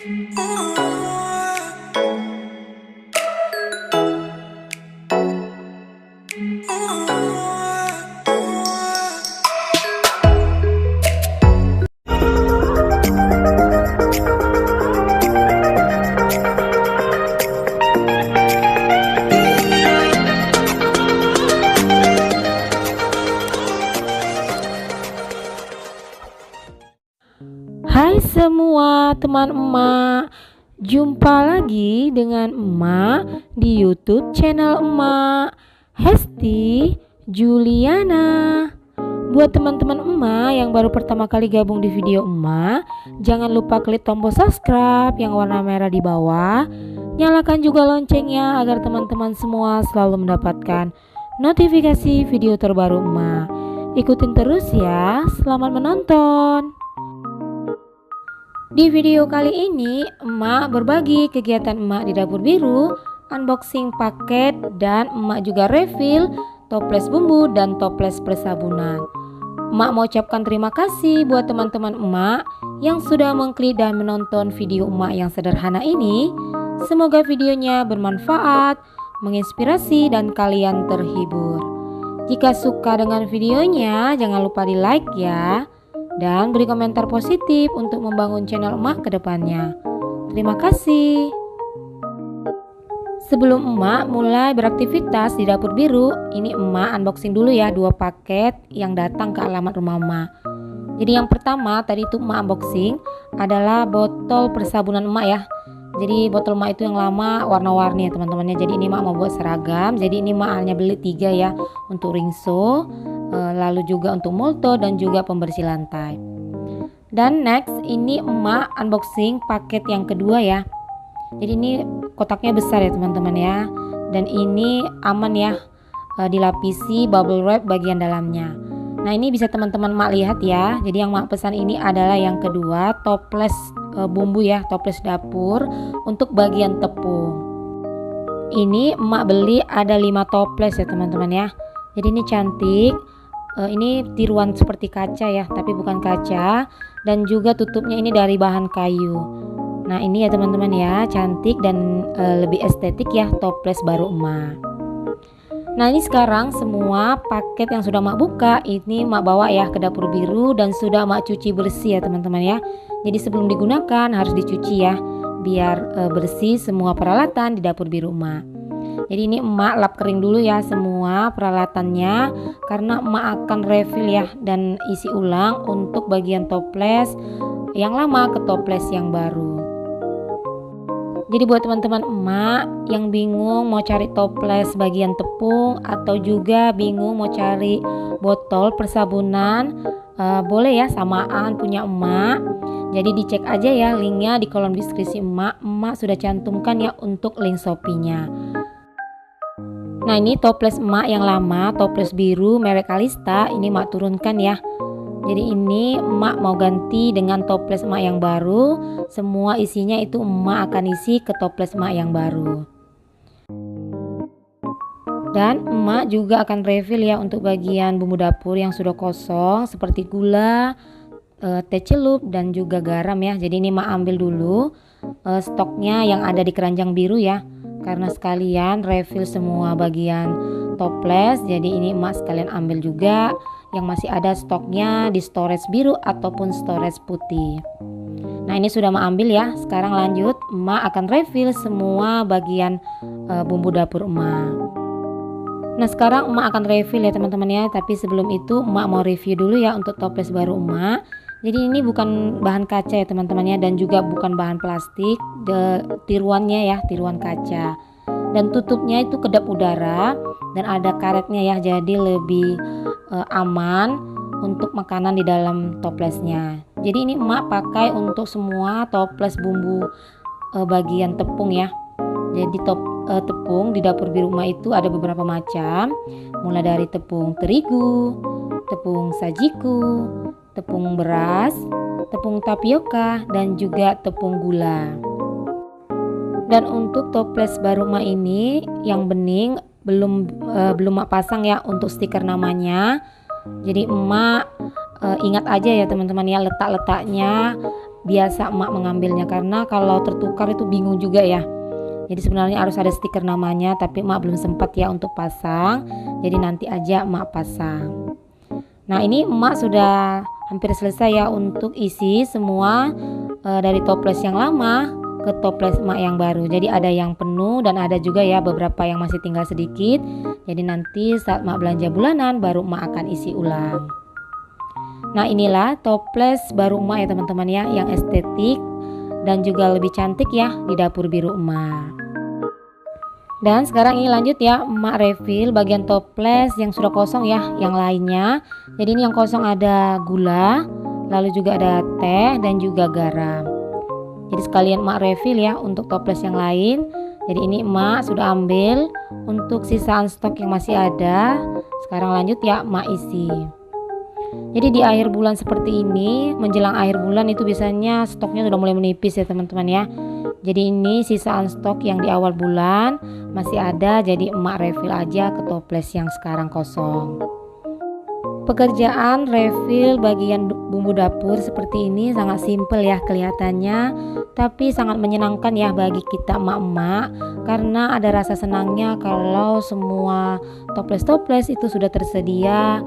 Hai semua teman emak, jumpa lagi dengan emak di YouTube channel emak, Hesti Juliana. Buat teman-teman emak yang baru pertama kali gabung di video emak, jangan lupa klik tombol subscribe yang warna merah di bawah. Nyalakan juga loncengnya agar teman-teman semua selalu mendapatkan notifikasi video terbaru emak. Ikutin terus ya, selamat menonton. Di video kali ini, emak berbagi kegiatan emak di dapur biru, unboxing paket, dan emak juga refill toples bumbu dan toples persabunan. Emak mau ucapkan terima kasih buat teman-teman emak yang sudah mengklik dan menonton video emak yang sederhana ini. Semoga videonya bermanfaat, menginspirasi, dan kalian terhibur. Jika suka dengan videonya, jangan lupa di like ya. Dan beri komentar positif untuk membangun channel emak ke depannya. Terima kasih. Sebelum emak mulai beraktivitas di dapur biru, ini emak unboxing dulu ya 2 paket yang datang ke alamat rumah emak. Jadi yang pertama tadi itu emak unboxing adalah botol persabunan emak ya. Jadi botol emak itu yang lama warna-warni ya teman-temannya. Jadi ini emak mau buat seragam. Jadi ini emak hanya beli 3 ya untuk ringso, lalu juga untuk molto dan juga pembersih lantai. Dan next ini emak unboxing paket yang kedua ya. Jadi ini kotaknya besar ya teman-teman ya. Dan ini aman ya, dilapisi bubble wrap bagian dalamnya. Nah ini bisa teman-teman emak lihat ya. Jadi yang emak pesan ini adalah yang kedua, toples bumbu ya, toples dapur untuk bagian tepung. Ini emak beli ada 5 toples ya teman-teman ya. Jadi ini cantik. Ini tiruan seperti kaca ya, tapi bukan kaca, dan juga tutupnya ini dari bahan kayu. Nah ini ya teman-teman ya, cantik dan lebih estetik ya toples baru emak. Nah ini sekarang semua paket yang sudah emak buka ini emak bawa ya ke dapur biru dan sudah emak cuci bersih ya teman-teman ya. Jadi sebelum digunakan harus dicuci ya, biar bersih semua peralatan di dapur biru emak. Jadi ini emak lap kering dulu ya semua peralatannya, karena emak akan refill ya dan isi ulang untuk bagian toples yang lama ke toples yang baru. Jadi buat teman-teman emak yang bingung mau cari toples bagian tepung atau juga bingung mau cari botol persabunan, boleh ya samaan punya emak. Jadi dicek aja ya linknya di kolom deskripsi emak sudah cantumkan ya untuk link Shopee-nya. Nah ini toples emak yang lama, toples biru merek Kalista, ini emak turunkan ya. Jadi ini emak mau ganti dengan toples emak yang baru. Semua isinya itu emak akan isi ke toples emak yang baru. Dan emak juga akan refill ya untuk bagian bumbu dapur yang sudah kosong seperti gula, teh celup dan juga garam ya. Jadi ini emak ambil dulu stoknya yang ada di keranjang biru ya. Karena sekalian refill semua bagian toples, jadi ini emak sekalian ambil juga yang masih ada stoknya di storage biru ataupun storage putih. Nah ini sudah emak ambil ya. Sekarang lanjut emak akan refill semua bagian bumbu dapur emak. Nah sekarang emak akan refill ya teman-teman ya. Tapi sebelum itu emak mau review dulu ya untuk toples baru emak. Jadi ini bukan bahan kaca ya teman-teman ya, dan juga bukan bahan plastik, tiruannya ya, tiruan kaca. Dan tutupnya itu kedap udara dan ada karetnya ya, jadi lebih aman untuk makanan di dalam toplesnya. Jadi ini emak pakai untuk semua toples bumbu bagian tepung ya. Jadi tepung di dapur biru emak itu ada beberapa macam, mulai dari tepung terigu, tepung sajiku, tepung beras, tepung tapioka, dan juga tepung gula. Dan untuk toples baru emak ini yang bening belum emak pasang ya untuk stiker namanya. Jadi emak ingat aja ya teman-teman ya letak-letaknya biasa emak mengambilnya, karena kalau tertukar itu bingung juga ya. Jadi sebenarnya harus ada stiker namanya, tapi emak belum sempat ya untuk pasang. Jadi nanti aja emak pasang. Nah ini emak sudah hampir selesai ya untuk isi semua dari toples yang lama ke toples emak yang baru. Jadi ada yang penuh dan ada juga ya beberapa yang masih tinggal sedikit. Jadi nanti saat emak belanja bulanan baru emak akan isi ulang. Nah inilah toples baru emak ya teman-teman ya, yang estetik dan juga lebih cantik ya di dapur biru emak. Dan sekarang ini lanjut ya, emak refill bagian toples yang sudah kosong ya, yang lainnya. Jadi ini yang kosong ada gula, lalu juga ada teh dan juga garam. Jadi sekalian emak refill ya untuk toples yang lain. Jadi ini emak sudah ambil untuk sisaan stok yang masih ada. Sekarang lanjut ya emak isi. Jadi di akhir bulan seperti ini, menjelang akhir bulan itu biasanya stoknya sudah mulai menipis ya teman-teman ya. Jadi ini sisaan stok yang di awal bulan masih ada, jadi emak refill aja ke toples yang sekarang kosong. Pekerjaan refill bagian bumbu dapur seperti ini sangat simpel ya kelihatannya, tapi sangat menyenangkan ya bagi kita emak-emak, karena ada rasa senangnya kalau semua toples-toples itu sudah tersedia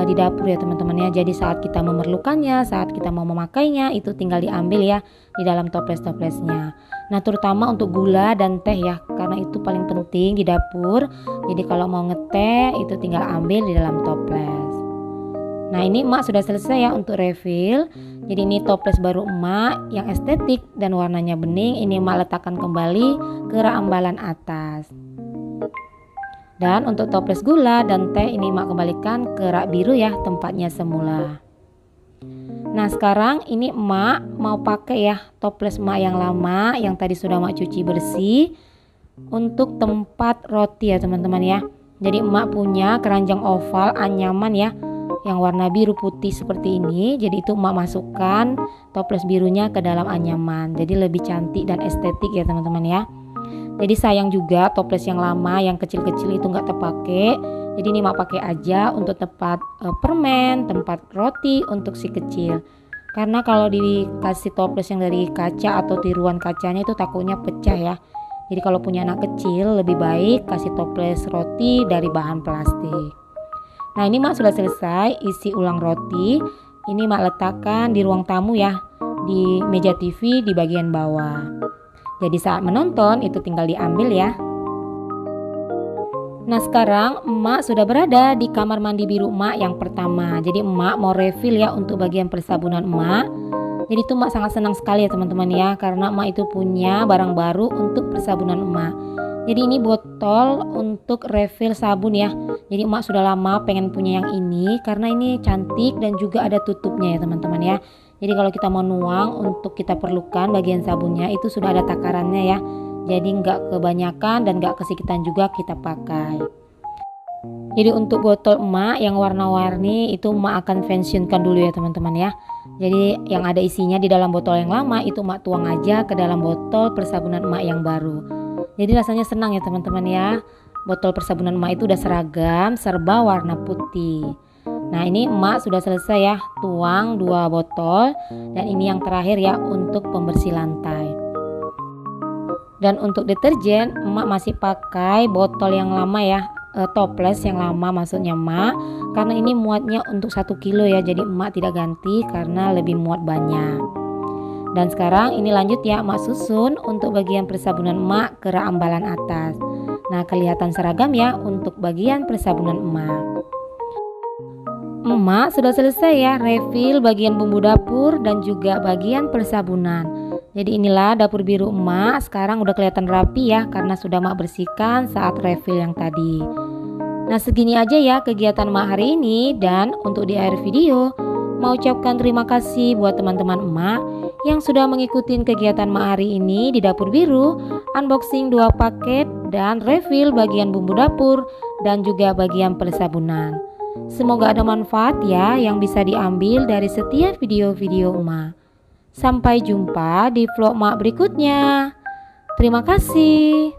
di dapur ya teman-teman ya. Jadi saat kita memerlukannya, saat kita mau memakainya, itu tinggal diambil ya di dalam toples-toplesnya. Nah terutama untuk gula dan teh ya, karena itu paling penting di dapur. Jadi kalau mau ngeteh itu tinggal ambil di dalam toples. Nah ini emak sudah selesai ya untuk refill. Jadi ini toples baru emak yang estetik dan warnanya bening. Ini emak letakkan kembali ke rak ambalan atas. Dan untuk toples gula dan teh ini emak kembalikan ke rak biru ya, tempatnya semula. Nah sekarang ini emak mau pakai ya toples emak yang lama yang tadi sudah emak cuci bersih untuk tempat roti ya teman-teman ya. Jadi emak punya keranjang oval anyaman ya, yang warna biru putih seperti ini. Jadi itu emak masukkan toples birunya ke dalam anyaman, jadi lebih cantik dan estetik ya teman-teman ya. Jadi sayang juga toples yang lama yang kecil-kecil itu nggak terpakai. Jadi ini emak pakai aja untuk tempat permen, tempat roti untuk si kecil. Karena kalau dikasih toples yang dari kaca atau tiruan kacanya itu takutnya pecah ya. Jadi kalau punya anak kecil lebih baik kasih toples roti dari bahan plastik. Nah ini mak sudah selesai isi ulang roti. Ini mak letakkan di ruang tamu ya, di meja TV di bagian bawah. Jadi saat menonton itu tinggal diambil ya. Nah sekarang emak sudah berada di kamar mandi biru emak yang pertama. Jadi emak mau refill ya untuk bagian persabunan emak. Jadi itu emak sangat senang sekali ya teman-teman ya, karena emak itu punya barang baru untuk persabunan emak. Jadi ini botol untuk refill sabun ya. Jadi emak sudah lama pengen punya yang ini karena ini cantik dan juga ada tutupnya ya teman-teman ya. Jadi kalau kita mau nuang untuk kita perlukan bagian sabunnya itu sudah ada takarannya ya. Jadi nggak kebanyakan dan nggak kesekitan juga kita pakai. Jadi untuk botol emak yang warna-warni itu emak akan pensiunkan dulu ya teman-teman ya. Jadi yang ada isinya di dalam botol yang lama itu emak tuang aja ke dalam botol persabunan emak yang baru. Jadi rasanya senang ya teman-teman ya. Botol persabunan emak itu udah seragam, serba warna putih. Nah ini emak sudah selesai ya, tuang 2 botol. Dan ini yang terakhir ya untuk pembersih lantai. Dan untuk deterjen emak masih pakai botol yang lama ya, toples yang lama maksudnya emak, karena ini muatnya untuk 1 kilo ya. Jadi emak tidak ganti karena lebih muat banyak. Dan sekarang ini lanjut ya emak susun untuk bagian persabunan emak ke rak ambalan atas. Nah kelihatan seragam ya untuk bagian persabunan emak. Emak sudah selesai ya refill bagian bumbu dapur dan juga bagian persabunan. Jadi inilah dapur biru emak, sekarang udah kelihatan rapi ya karena sudah emak bersihkan saat refill yang tadi. Nah segini aja ya kegiatan emak hari ini, dan untuk di akhir video mau ucapkan terima kasih buat teman-teman emak yang sudah mengikuti kegiatan emak hari ini di dapur biru, unboxing 2 paket dan refill bagian bumbu dapur dan juga bagian persabunan. Semoga ada manfaat ya yang bisa diambil dari setiap video-video emak. Sampai jumpa di vlog emak berikutnya. Terima kasih.